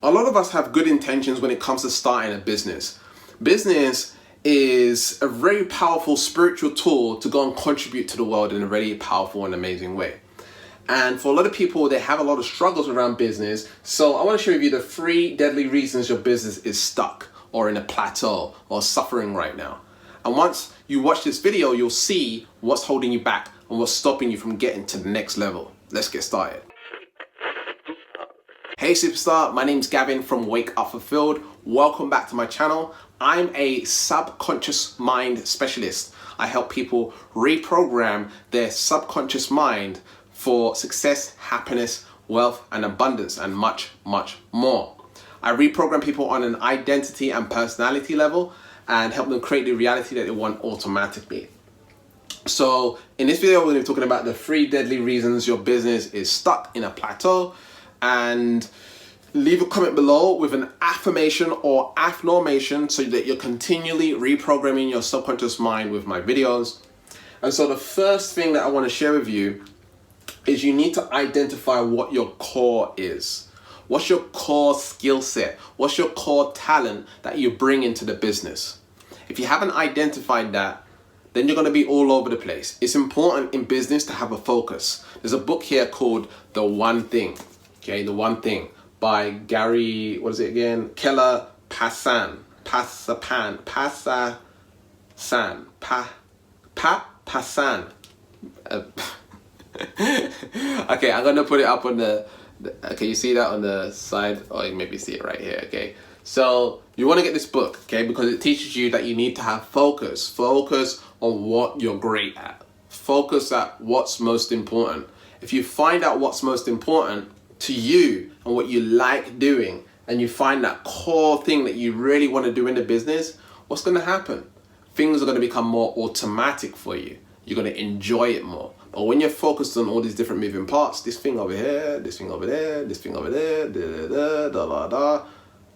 A lot of us have good intentions when it comes to starting a business. Business is a very powerful spiritual tool to go and contribute to the world in a really powerful and amazing way. And for a lot of people, they have a lot of struggles around business. So I want to share with you the 3 deadly reasons your business is stuck or in a plateau or suffering right now. And once you watch this video, you'll see what's holding you back and what's stopping you from getting to the next level. Let's get started. Hey superstar, my name's Gavin from Wake Up Fulfilled. Welcome back to my channel. I'm a subconscious mind specialist. I help people reprogram their subconscious mind for success, happiness, wealth, and abundance, and much, much more. I reprogram people on an identity and personality level and help them create the reality that they want automatically. So in this video, we're going to be talking about the 3 deadly reasons your business is stuck in a plateau. And leave a comment below with an affirmation or affirmation so that you're continually reprogramming your subconscious mind with my videos. And so the first thing that I want to share with you is you need to identify what your core is. What's your core skill set? What's your core talent that you bring into the business? If you haven't identified that, then you're going to be all over the place. It's important in business to have a focus. There's a book here called The One Thing. Okay, The One Thing by Gary, what is it again? Keller Passan. Passan. Okay, I'm gonna put it up on the okay, you see that on the side? Or you maybe see it right here, okay? So you want to get this book, okay, because it teaches you that you need to have focus. Focus on what you're great at. Focus at what's most important. If you find out what's most important to you and what you like doing, and you find that core thing that you really want to do in the business, what's going to happen? Things are going to become more automatic for you. You're going to enjoy it more. But when you're focused on all these different moving parts, this thing over here, this thing over there, this thing over there,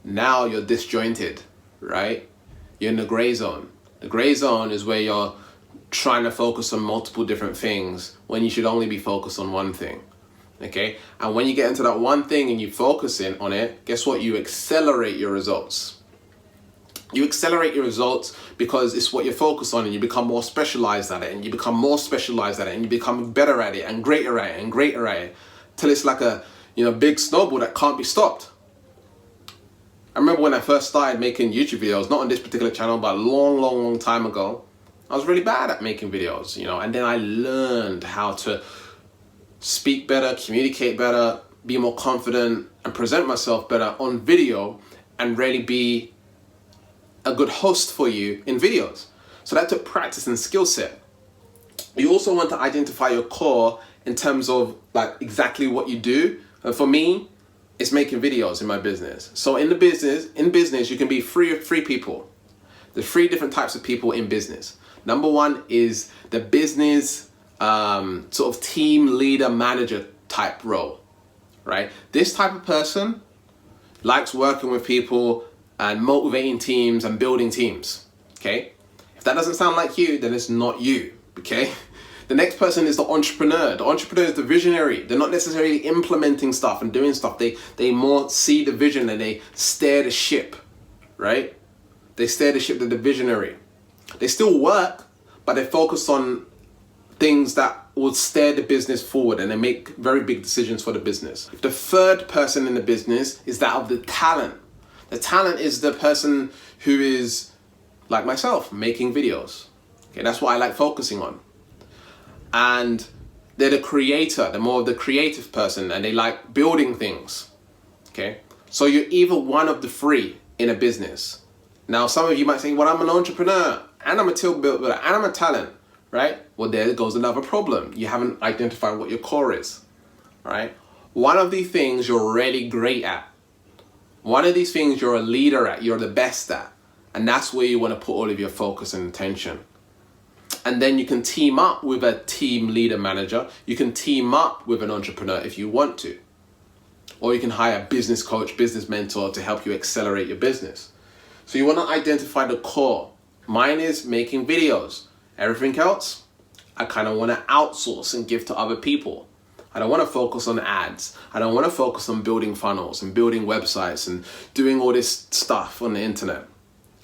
now you're disjointed, right? You're in the gray zone. The gray zone is where you're trying to focus on multiple different things when you should only be focused on one thing. Okay, and when you get into that one thing and you focus in on it, guess what? You accelerate your results. You accelerate your results because it's what you're focused on, and you become more specialized at it, and you become more specialized at it, and you become better at it, and greater at it, and greater at it, till it's like a big snowball that can't be stopped. I remember when I first started making YouTube videos, not on this particular channel, but a long time ago, I was really bad at making videos, and then I learned how to speak better, communicate better, be more confident, and present myself better on video, and really be a good host for you in videos. So that took practice and skill set. You also want to identify your core in terms of like exactly what you do. And for me, it's making videos in my business. So in business, you can be three people. There's 3 different types of people in business. Number 1 is the business sort of team leader manager type role, right? This type of person likes working with people and motivating teams and building teams, okay? If that doesn't sound like you, then it's not you, okay? The next person is the entrepreneur. The entrepreneur is the visionary. They're not necessarily implementing stuff and doing stuff. They more see the vision and they steer the ship, right? They steer the ship to the visionary. They still work, but they focus on things that will steer the business forward, and they make very big decisions for the business. The third person in the business is that of the talent. The talent is the person who is, like myself, making videos. Okay, that's what I like focusing on. And they're the creator, they're more of the creative person, and they like building things. Okay, so you're either one of the 3 in a business. Now, some of you might say, well, I'm an entrepreneur, and I'm a team builder, and I'm a talent. Right? Well, there goes another problem. You haven't identified what your core is, right? One of these things you're really great at. One of these things you're a leader at, you're the best at. And that's where you want to put all of your focus and attention. And then you can team up with a team leader manager. You can team up with an entrepreneur if you want to. Or you can hire a business coach, business mentor to help you accelerate your business. So you want to identify the core. Mine is making videos. Everything else, I kind of want to outsource and give to other people. I don't want to focus on ads. I don't want to focus on building funnels and building websites and doing all this stuff on the internet.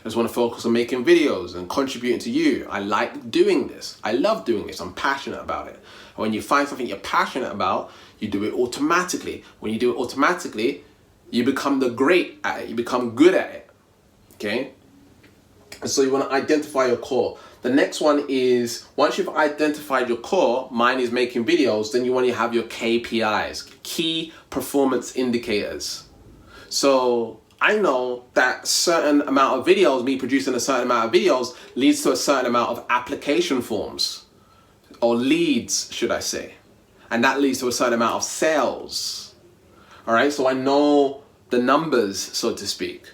I just want to focus on making videos and contributing to you. I like doing this. I love doing this. I'm passionate about it. And when you find something you're passionate about, you do it automatically. When you do it automatically, you become great at it. You become good at it. Okay? And so you want to identify your core. The next one is, once you've identified your core, mine is making videos, then you want to have your KPIs, key performance indicators. So I know that certain amount of videos, me producing a certain amount of videos, leads to a certain amount of application forms, or leads, should I say. And that leads to a certain amount of sales. All right, so I know the numbers, so to speak.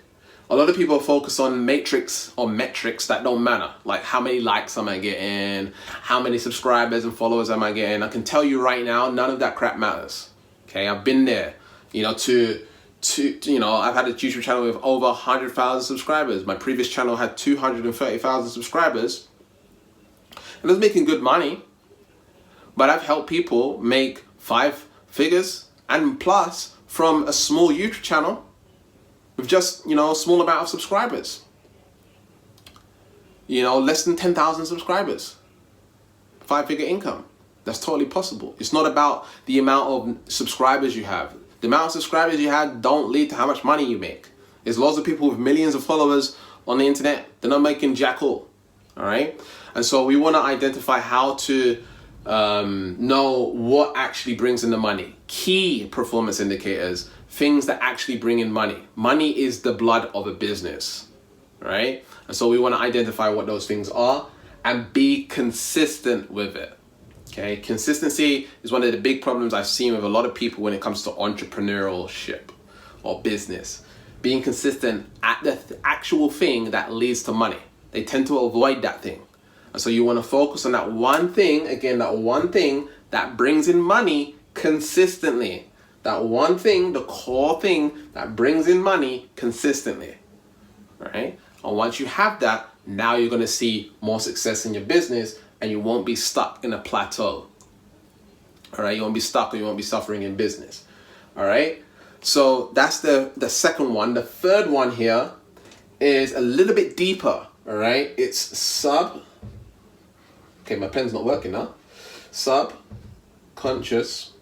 A lot of people focus on metrics that don't matter. Like, how many likes am I getting? How many subscribers and followers am I getting? I can tell you right now, none of that crap matters. Okay, I've been there. I've had a YouTube channel with over 100,000 subscribers. My previous channel had 230,000 subscribers. And I was making good money. But I've helped people make 5 figures and plus from a small YouTube channel with just, a small amount of subscribers. Less than 10,000 subscribers. 5-figure income. That's totally possible. It's not about the amount of subscribers you have. The amount of subscribers you have don't lead to how much money you make. There's lots of people with millions of followers on the internet. They're not making jack all. All right? And so we want to identify how to know what actually brings in the money. Key performance indicators, things that actually bring in money. Money is the blood of a business, right? And so we want to identify what those things are and be consistent with it. Okay, consistency is one of the big problems I've seen with a lot of people when it comes to entrepreneurship or business. Being consistent at the actual thing that leads to money. They tend to avoid that thing. And so you want to focus on that one thing, again, that one thing that brings in money consistently. That one thing, the core thing that brings in money consistently. All right? And once you have that, now you're going to see more success in your business and you won't be stuck in a plateau. All right? You won't be stuck or you won't be suffering in business. All right? So that's the second one. The third one here is a little bit deeper. All right? It's okay, my pen's not working now. Subconscious.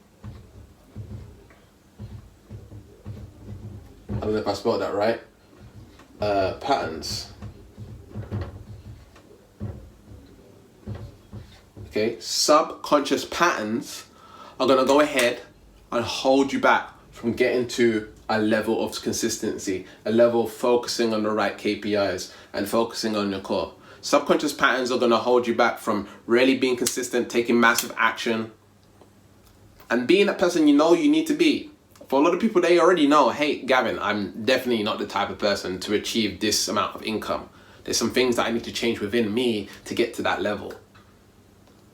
I don't know if I spelled that right. Patterns. Okay, subconscious patterns are gonna go ahead and hold you back from getting to a level of consistency, a level of focusing on the right KPIs and focusing on your core. Subconscious patterns are gonna hold you back from really being consistent, taking massive action, and being that person you know you need to be. For a lot of people, they already know, hey, Gavin, I'm definitely not the type of person to achieve this amount of income. There's some things that I need to change within me to get to that level.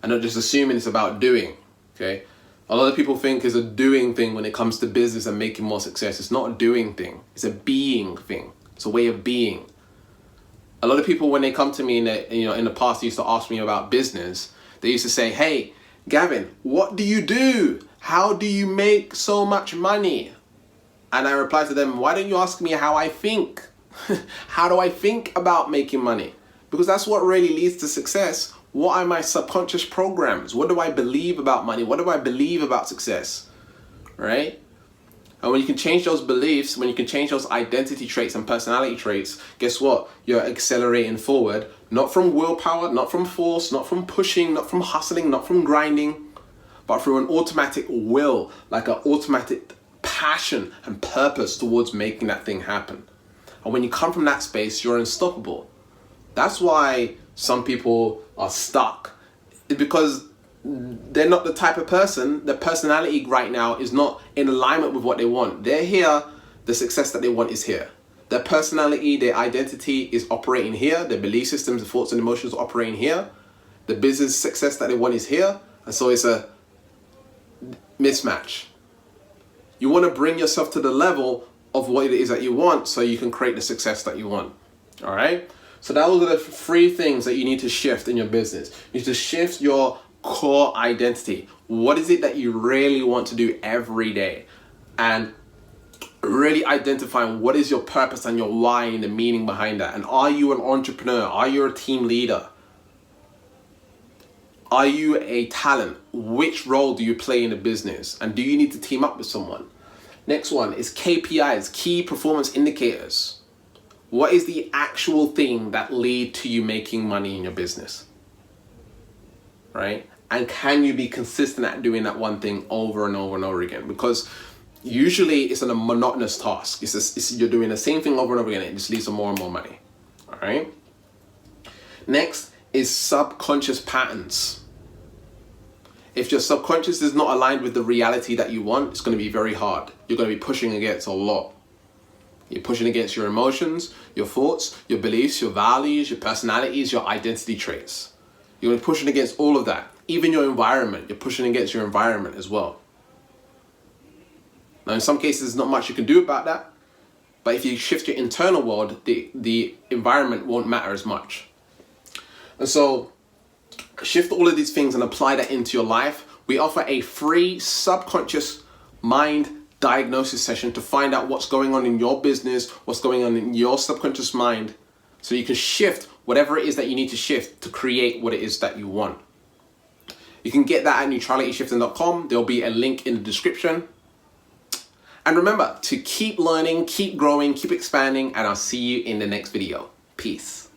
And not just assuming it's about doing, okay? A lot of people think it's a doing thing when it comes to business and making more success. It's not a doing thing. It's a being thing. It's a way of being. A lot of people, when they come to me in the past, used to ask me about business. They used to say, hey, Gavin, what do you do? How do you make so much money? And I reply to them, why don't you ask me how I think? How do I think about making money? Because that's what really leads to success. What are my subconscious programs? What do I believe about money? What do I believe about success? Right? And when you can change those beliefs, when you can change those identity traits and personality traits, guess what? You're accelerating forward, not from willpower, not from force, not from pushing, not from hustling, not from grinding, but through an automatic will, like an automatic passion and purpose towards making that thing happen. And when you come from that space, you're unstoppable. That's why some people are stuck. It's because they're not the type of person, their personality right now is not in alignment with what they want. They're here, the success that they want is here. Their personality, their identity is operating here. Their belief systems, the thoughts and emotions are operating here. The business success that they want is here. And so it's a mismatch. You want to bring yourself to the level of what it is that you want so you can create the success that you want. All right? So those are the 3 things that you need to shift in your business. You need to shift your core identity. What is it that you really want to do every day? And really identifying what is your purpose and your why and the meaning behind that. And are you an entrepreneur? Are you a team leader? Are you a talent? Which role do you play in the business? And do you need to team up with someone? Next one is KPIs, key performance indicators. What is the actual thing that lead to you making money in your business? Right? And can you be consistent at doing that one thing over and over and over again? Because usually it's a monotonous task. You're doing the same thing over and over again. It just leads to more and more money. All right. Next is subconscious patterns. If your subconscious is not aligned with the reality that you want, it's going to be very hard. You're going to be pushing against a lot. You're pushing against your emotions, your thoughts, your beliefs, your values, your personalities, your identity traits. You're going to be pushing against all of that. Even your environment, you're pushing against your environment as well. Now, in some cases, there's not much you can do about that. But if you shift your internal world, the environment won't matter as much. And so, shift all of these things and apply that into your life. We offer a free subconscious mind diagnosis session to find out what's going on in your business, what's going on in your subconscious mind, so you can shift whatever it is that you need to shift to create what it is that you want. You can get that at neutralityshifting.com. There'll be a link in the description. And remember to keep learning, keep growing, keep expanding, and I'll see you in the next video. Peace.